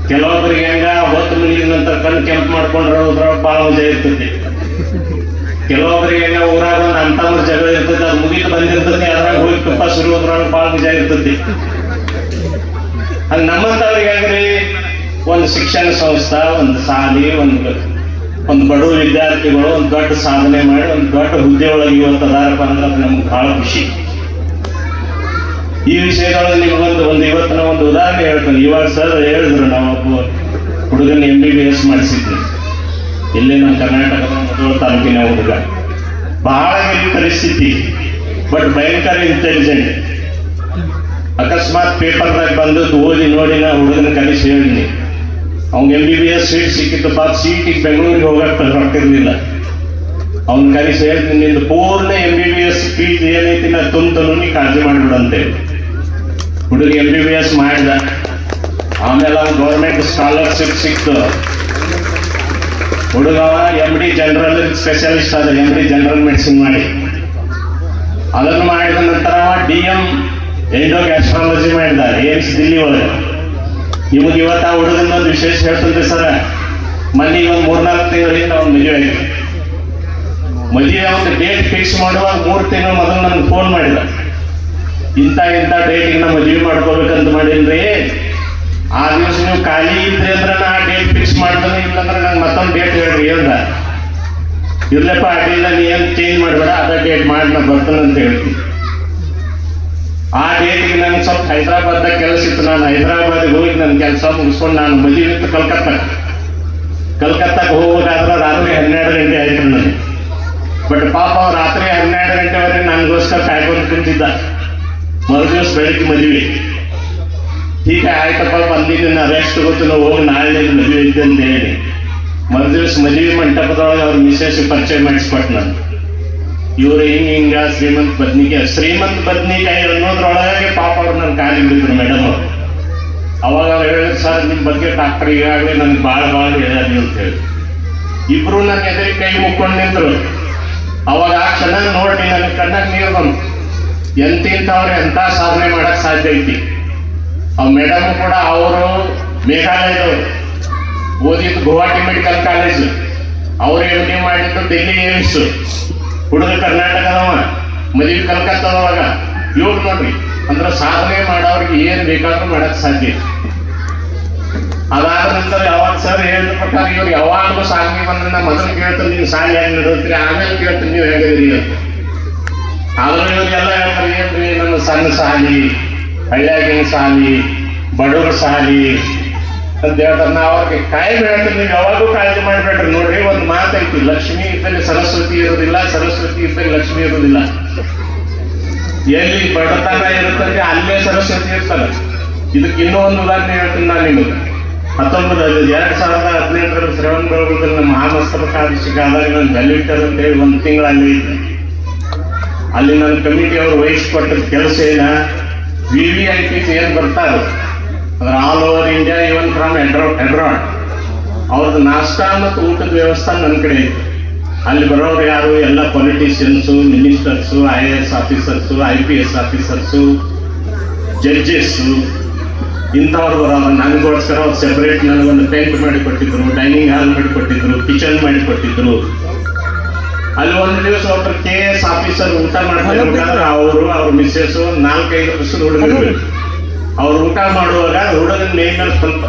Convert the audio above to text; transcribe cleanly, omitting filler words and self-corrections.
ಕೆಲವೊಬ್ಬರಿಗೆ ಹೆಂಗ ಹೊತ್ತು ಮುಗಿದ ನಂತರ ಕಣ್ಣು ಕೆಂಪು ಮಾಡ್ಕೊಂಡ್ರೆ ಹೋದ್ರೊಳಗೆ ಭಾಳ ಮಜಾ ಇರ್ತೈತಿ. ಕೆಲವೊಬ್ಬರಿಗೆ ಹೆಂಗ ಊರಾಗ ಒಂದು ಅಂತವ್ರ ಜಗಳ ಇರ್ತೈತಿ, ಅದು ಮುಗಿದು ಬಂದಿರ್ತೈತಿ, ಅದ್ರಾಗ ಹೋಗಿ ತುಪ್ಪ ಸುರು ಹೋದ್ರೊಳಗೆ ಭಾಳ ಮಜಾ ಇರ್ತೈತಿ. ಅದು ನಮ್ಮಂತವ್ರಿಗೆ ಹೆಂಗ್ರಿ, ಒಂದು ಶಿಕ್ಷಣ ಸಂಸ್ಥೆ, ಒಂದು ಶಾಲೆ, ಒಂದು ಬಡ ವಿದ್ಯಾರ್ಥಿಗಳು ಒಂದು ದೊಡ್ಡ ಸಾಧನೆ ಮಾಡಿ ಒಂದು ದೊಡ್ಡ ಹುದ್ದೆ ಒಳಗೆ ಇವತ್ತು ಅದಾರಪ್ಪ ಅಂದ್ರೆ ಅದು ನಮ್ಗೆ ಭಾಳ ಖುಷಿ. ಈ ವಿಷಯದೊಳಗೆ ನಿಮಗೊಂದು ಇವತ್ತಿನ ಒಂದು ಉದಾಹರಣೆ ಹೇಳ್ತೀನಿ. ಇವಾಗ ಸರ್ ಹೇಳಿದ್ರು, ನಾವೊಬ್ಬ ಹುಡುಗನ MBBS ಮಾಡಿಸಿದ್ವಿ ಇಲ್ಲೇ ನಮ್ಮ ಕರ್ನಾಟಕದ ಮುಧೋಳ ತಾಲೂಕಿನ ಹುಡುಗ. ಬಹಳ ಗರೀಬ್ ಪರಿಸ್ಥಿತಿ, ಬಟ್ ಭಯಂಕರ ಇಂಟೆಲಿಜೆಂಟ್. ಅಕಸ್ಮಾತ್ ಪೇಪರ್ದಾಗ ಬಂದದ್ದು ಓದಿ ನೋಡಿ ನಾ ಹುಡುಗನ ಕಲಿಸಿ ಹೇಳಿನಿ. ಅವ್ನಿಗೆ MBBS ಸೀಟ್ ಸಿಕ್ಕಿತ್ತು, ಪಾಪ ಸೀಟಿಗೆ ಬೆಂಗಳೂರಿಗೆ ಹೋಗಕ್ಕೆ ಹೊರಟಿರ್ಲಿಲ್ಲ. ಅವ್ನ ಕಲಿಸಿ ಹೇಳ್ತೀನಿ, ನಿಂದು ಪೂರ್ಣ MBBS ಫೀಸ್ ಏನೈತಿ ನಾ ತುಂಬತನು ನೀ ಕಾಳಜಿ ಮಾಡಿಬಿಡಂತೇಳಿ. ಹುಡುಗ MBBS ಮಾಡಿದ. ಆಮೇಲೆ ಅವ್ನು ಗೌರ್ಮೆಂಟ್ ಸ್ಕಾಲರ್ಶಿಪ್ ಸಿಕ್ತು. ಹುಡುಗ MD ಜನರಲ್ ಸ್ಪೆಷಲಿಸ್ಟ್ ಅದ, MD ಜನರಲ್ ಮೆಡಿಸಿನ್ ಮಾಡಿ. ಅದನ್ನು ಮಾಡಿದ ನಂತರ DM ಎಂಡೋಗ್ಯಾಸ್ಟ್ರಾಲಜಿ ಮಾಡಿದ ಏಮ್ಸ್ ದಿಲ್ಲಿ ಒಳಗೆ. ನಿಮಗೆ ಇವತ್ತು ಆ ಹುಡುಗನೊಂದು ವಿಶೇಷ ಹೇಳ್ತಂದ್ರೆ ಸರ, ಮೊನ್ನೆ ಒಂದು 3-4 ತಿಂಗಳಿಂದ ಅವ್ನು ಮದುವೆ ಆಗಿದೆ. ಮದುವೆ ಒಂದು ಡೇಟ್ ಫಿಕ್ಸ್ ಮಾಡುವಾಗ 3 ತಿಂಗಳ ಮೊದಲು ನನಗೆ ಫೋನ್ ಮಾಡಿದ. ಇಂಥ ಡೇಟಿಗೆ ನಾ ಮದುವೆ ಮಾಡ್ಕೋಬೇಕಂತ ಮಾಡಿಲ್ರಿ, ಆ ದಿವಸ ನೀವು ಖಾಲಿ ಇದ್ರಿ ಅಂದ್ರೆ ನಾ ಆ ಡೇಟ್ ಫಿಕ್ಸ್ ಮಾಡ್ತಾನೆ, ಇಲ್ಲಂದ್ರೆ ನಂಗೆ ಮತ್ತೊಂದು ಡೇಟ್ ಹೇಳ್ರಿ ಅಂದ. ಇರ್ಲಪ್ಪ ಅಡ್ಡಿಲ್ಲ, ನೀ ಏನು ಚೇಂಜ್ ಮಾಡಬೇಡ, ಅದ ಡೇಟ್ ಮಾಡಿ ನಾ ಬರ್ತಾನೆ ಅಂತ ಹೇಳ್ತೀನಿ. ಆ ಡೇಟಿಗೆ ನನಗೆ ಸ್ವಲ್ಪ ಹೈದರಾಬಾದ್ದಾಗ ಕೆಲಸ ಇತ್ತು. ನಾನು ಹೈದರಾಬಾದಿಗೆ ಹೋಗಿ ನನ್ನ ಕೆಲಸ ಮುಗಿಸ್ಕೊಂಡು ನಾನು ಮದುವೆ ಇತ್ತು ಕಲ್ಕತ್ತಾಕ್ಕೆ ಹೋಗ್ಬೇಕಾದ್ರೆ ರಾತ್ರಿ 12 ಗಂಟೆ ಆಯ್ತು ನನಗೆ. ಬಟ್ ಪಾಪ ರಾತ್ರಿ 12 ಗಂಟೆವರೆಗೆ ನನಗೋಸ್ಕರ ಕಾಯ್ಕೊಂಡು ಕುಂತಿದ್ದ. ಮರುದಿವಸ ಬೆಳಗ್ಗೆ ಮದುವೆ. ಹೀಗೆ ಆಯ್ತಪ್ಪ, ಬಂದಿದ್ದು ನಾ ರೆಸ್ಟ್ ಗೊತ್ತು, ಹೋಗಿ ನಾಳೆ ಮದುವೆ ಇದ್ದೆ ಅಂತ ಹೇಳಿ ಮರುದಿವಸ ಮದುವೆ ಮಂಟಪದೊಳಗೆ ಅವ್ರ ಮಿಸೇಸ್ ಪರಿಚಯ ಮಾಡಿಸ್ಕೊಟ್ಟು ನಾನು. ಇವರು ಹಿಂಗ ಶ್ರೀಮಂತ ಬದ್ನಿಕಾಯಿ ಅನ್ನೋದ್ರೊಳಗೆ ಪಾಪ ಅವ್ರು ನನ್ನ ಕಾಲಿಗೆ ಬಿದ್ರು ಮೇಡಮ್ ಅವರು. ಅವಾಗ ಅವ್ರು ಹೇಳಿದ್ರು, ಸರ್ ನಿಮ್ಮ ಬಗ್ಗೆ ಡಾಕ್ಟರ್ ಈಗಾಗಲೇ ನನಗೆ ಭಾಳ ಹೇಳಿ ಅಂತ ಹೇಳಿ. ಇಬ್ರು ನನ್ನ ಎದುರಿಗೆ ಕೈ ಮುಕ್ಕೊಂಡು ನಿಂತರು. ಅವಾಗ ಆ ಕ್ಷಣ ನೋಡಿ ನನಗೆ ಕಣ್ಣಾಗ ನೀರು ಬಂತು. ಎಂತಿಂಥವ್ರು ಎಂಥ ಸಾಧನೆ ಮಾಡಕ್ಕೆ ಸಾಧ್ಯ ಐತಿ. ಆ ಮೇಡಮ್ ಕೂಡ ಅವರು ಮೇಘಾಲಯದವರು, ಓದಿದ್ದು ಗುವಾಹಟಿ ಮೆಡಿಕಲ್ ಕಾಲೇಜು, ಅವರು MD ಮಾಡಿದ್ದು ಡೆಲ್ಲಿ ಏಮ್ಸ್. ಹುಡುಗ ಕರ್ನಾಟಕದವ, ಮದುವೆ ಕಲ್ಕತ್ತಾದವಾಗ. ಇವ್ರು ನೋಡ್ರಿ, ಅಂದ್ರೆ ಸಾಧನೆ ಮಾಡೋರಿಗೆ ಏನು ಬೇಕಾದ್ರೂ ಮಾಡಕ್ಕೆ ಸಾಧ್ಯ. ಅದಾದ ನಂತರ ಯಾವಾಗ ಸರ್ ಹೇಳಿದ ಪ್ರಕಾರ ಇವ್ರು ಯಾವಾಗಲೂ ಸಾಧನೆ ಬಂದ್ರೆ ನಾ ಮೊದಲು ಕೇಳ್ತೀನಿ, ನೀವು ಸಾಲಿ ಹೆಂಗೆ ನಡೆದ್ರಿ, ಆಮೇಲೆ ಕೇಳ್ತೀನಿ ನೀವು ಹೇಗಿದ್ರಿ ಅಂತ. ಆದರೂ ಇವ್ರಿಗೆಲ್ಲ ಹೇಳ್ತಾರೆ, ಏನ್ರಿ ನನ್ನ ಸಣ್ಣ ಸಾಲಿ, ಹಳ್ಳಿಯಾಗಿನ ಸಾಲಿ, ಬಡವ್ರ ಸಾಲಿ ಅಂತ ಹೇಳ್ತಾರೆ. ನಾ ಅವ್ರಿಗೆ ಕಾಯಿ ಹೇಳ್ತೀನಿ, ನೀವು ಯಾವಾಗೂ ಕಾಳಜಿ ಮಾಡಿಬೇಡ್ರಿ. ನೋಡ್ರಿ, ಒಂದು ಮಾತೈತಿ, ಲಕ್ಷ್ಮಿ ಇದ್ದಲ್ಲಿ ಸರಸ್ವತಿ ಇರೋದಿಲ್ಲ, ಸರಸ್ವತಿ ಇದ್ದಲ್ಲಿ ಲಕ್ಷ್ಮಿ ಇರೋದಿಲ್ಲ. ಎಲ್ಲಿ ಬಡತನ ಇರುತ್ತದೆ ಅಲ್ಲೇ ಸರಸ್ವತಿ ಇರ್ತಾರೆ. ಇದಕ್ಕೆ ಇನ್ನೂ ಒಂದು ಉದಾಹರಣೆ ಹೇಳ್ತೀನಿ ನಾನು ನಿಮಗೆ. 2018 ಶ್ರವಣ ಬೆಳಗೊಳದಲ್ಲಿ ನಮ್ಮ ಮಹಾಮಸ್ತಕಾಭಿಷೇಕ ಆದಾಗ ನಾನು ಬೆಲ್ಲಿಟ್ಟರ್ ಅಂತೇಳಿ 1 ತಿಂಗಳು ಅಲ್ಲಿ ಇದ್ದೆ. ಅಲ್ಲಿ ನನ್ನ ಕಮಿಟಿ ಅವರು ವಹಿಸ್ಕೊಟ್ಟಿದ್ದ ಕೆಲಸ ಏನ, VVIPs ಏನು ಬರ್ತಾರೆ ಅಂದ್ರೆ all over India, even from abroad, ಅವ್ರದ್ದು ನಾಷ್ಟಾ ಮತ್ತು ಊಟದ ವ್ಯವಸ್ಥೆ ನನ್ನ ಕಡೆ ಇತ್ತು. ಅಲ್ಲಿ ಬರೋರು ಯಾರು, ಎಲ್ಲ politicians, ministers, IAS officers, IPS officers, judges, ಇಂಥವ್ರು ಬರೋರು. ನನಗೋಸ್ಕರ ಅವ್ರು ಸೆಪ್ರೇಟ್ ನನಗೊಂದು ಟೆಂಟ್ ಮಾಡಿಕೊಟ್ಟಿದ್ರು, ಡೈನಿಂಗ್ ಹಾಲ್ ಮಾಡಿಕೊಟ್ಟಿದ್ರು, ಕಿಚನ್ ಮಾಡಿಕೊಟ್ಟಿದ್ರು. ಅಲ್ಲಿ ಒಂದು ದಿವಸ ಒಬ್ಬರು KS ಆಫೀಸರ್ ಊಟ ಮಾಡ್ತಾರೆ. ಅವ್ರ ಮಿಸ್ಸಸ್ 4-5 ವರ್ಷದ ಹುಡುಗರು. ಅವ್ರು ಊಟ ಮಾಡುವಾಗ ಹುಡುಗನ ಮೇಲೆ ಸ್ವಲ್ಪ